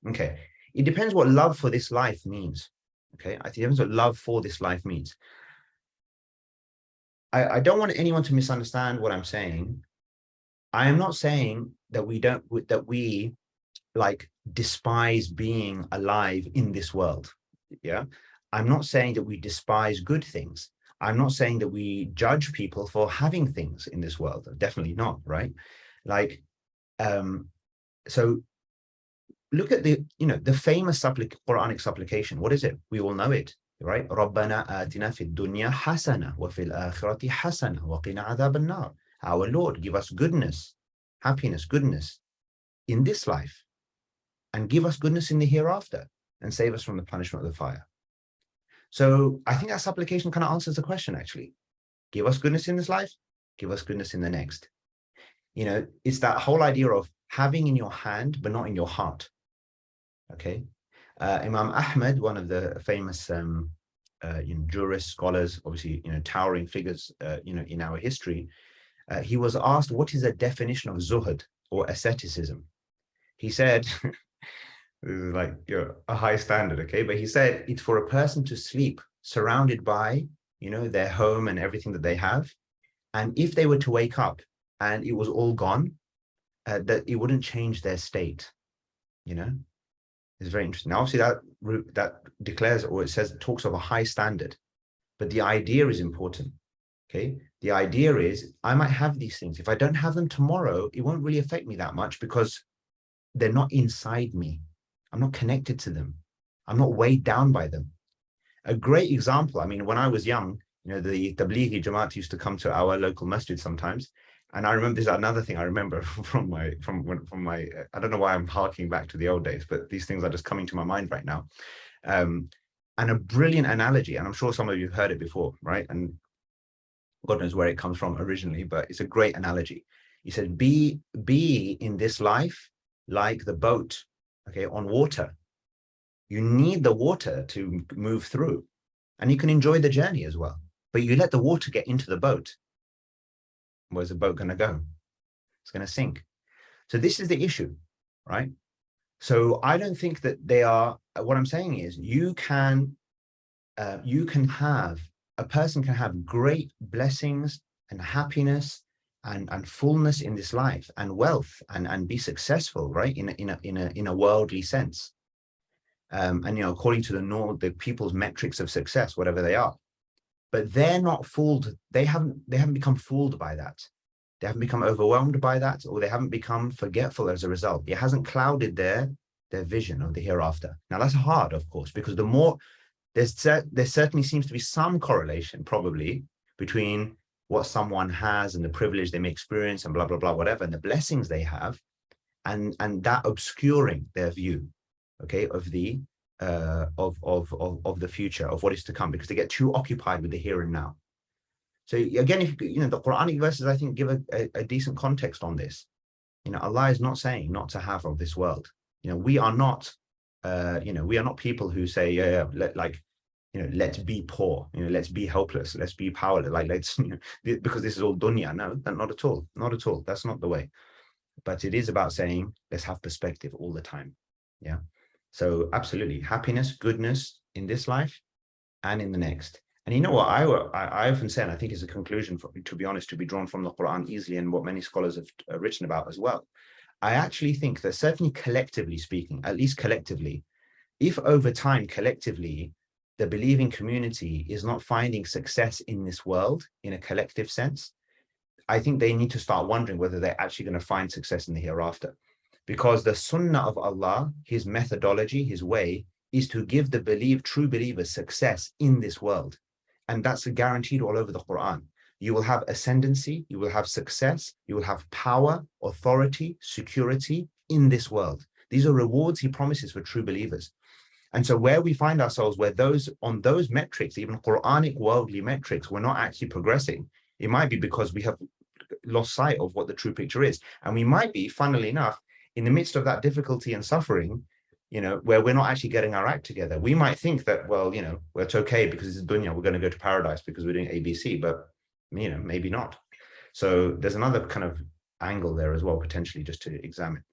Okay. It depends what love for this life means. Okay. It depends what love for this life means. I don't want anyone to misunderstand what I'm saying. I am not saying that we like despise being alive in this world. Yeah. I'm not saying that we despise good things. I'm not saying that we judge people for having things in this world. Definitely not, right? Like, so look at the famous Quranic supplication. What is it? We all know it, right? رَبَّنَا آتِنَا فِي الدُّنْيَا حَسَنَةً وَفِي الْآخِرَةِ حَسَنَةً وَقِنَا عَذَابَ النَّارِ. Our Lord, give us goodness, happiness, goodness in this life, and give us goodness in the hereafter, and save us from the punishment of the fire. So I think that supplication kind of answers the question, actually. Give us goodness in this life, give us goodness in the next. It's that whole idea of having in your hand, but not in your heart. Okay. Imam Ahmed, one of the famous jurists, scholars, obviously, towering figures, in our history, he was asked, what is the definition of zuhud or asceticism? He said, this is like a high standard, okay? But he said it's for a person to sleep surrounded by, their home and everything that they have. And if they were to wake up and it was all gone, that it wouldn't change their state, It's very interesting. Now, obviously, that declares, or it talks of a high standard, but the idea is important. Okay, the idea is I might have these things. If I don't have them tomorrow, it won't really affect me that much because they're not inside me. I'm not connected to them. I'm not weighed down by them. A great example. I mean, when I was young, the Tablighi Jamaat used to come to our local masjid sometimes. And I remember, this is another thing I remember from my, I don't know why I'm harking back to the old days, but these things are just coming to my mind right now. And a brilliant analogy, and I'm sure some of you have heard it before, right? And God knows where it comes from originally, but it's a great analogy. He said, be in this life like the boat, okay, on water. You need the water to move through, and you can enjoy the journey as well. But you let the water get into the boat, where's the boat going to go? It's going to sink. So this is the issue, right? So I don't think that they are, what I'm saying is a person can have great blessings and happiness and fullness in this life and wealth and be successful, right? In a worldly sense. And according to the people's metrics of success, whatever they are. But they're not fooled. They haven't become fooled by that. They haven't become overwhelmed by that, or they haven't become forgetful as a result. It hasn't clouded their vision of the hereafter. Now that's hard, of course, because the more there certainly seems to be some correlation, probably, between what someone has and the privilege they may experience and blah blah blah, whatever, and the blessings they have, and that obscuring their view, okay, of the of the future, of what is to come, because they get too occupied with the here and now. So again, if the Quranic verses, I think, give a decent context on this. Allah is not saying not to have of this world. We are not people who say, let's be poor, let's be helpless, let's be powerless, let's because this is all dunya. No, not at all, not at all. That's not the way. But it is about saying, let's have perspective all the time. Yeah. So absolutely, happiness, goodness in this life and in the next. And you know what I often say, and I think is a conclusion, to be honest, to be drawn from the Quran easily, and what many scholars have written about as well. I actually think that certainly collectively speaking, at least collectively, if over time collectively the believing community is not finding success in this world in a collective sense, I think they need to start wondering whether they're actually going to find success in the hereafter. Because the sunnah of Allah, his methodology, his way, is to give the true believers success in this world. And that's guaranteed all over the Quran. You will have ascendancy, you will have success, you will have power, authority, security in this world. These are rewards he promises for true believers. And so where we find ourselves, where on those metrics, even Quranic worldly metrics, we're not actually progressing, it might be because we have lost sight of what the true picture is. And we might be, funnily enough, in the midst of that difficulty and suffering, where we're not actually getting our act together. We might think that, well, it's okay because it's dunya, we're going to go to paradise because we're doing ABC, but, maybe not. So there's another kind of angle there as well, potentially, just to examine.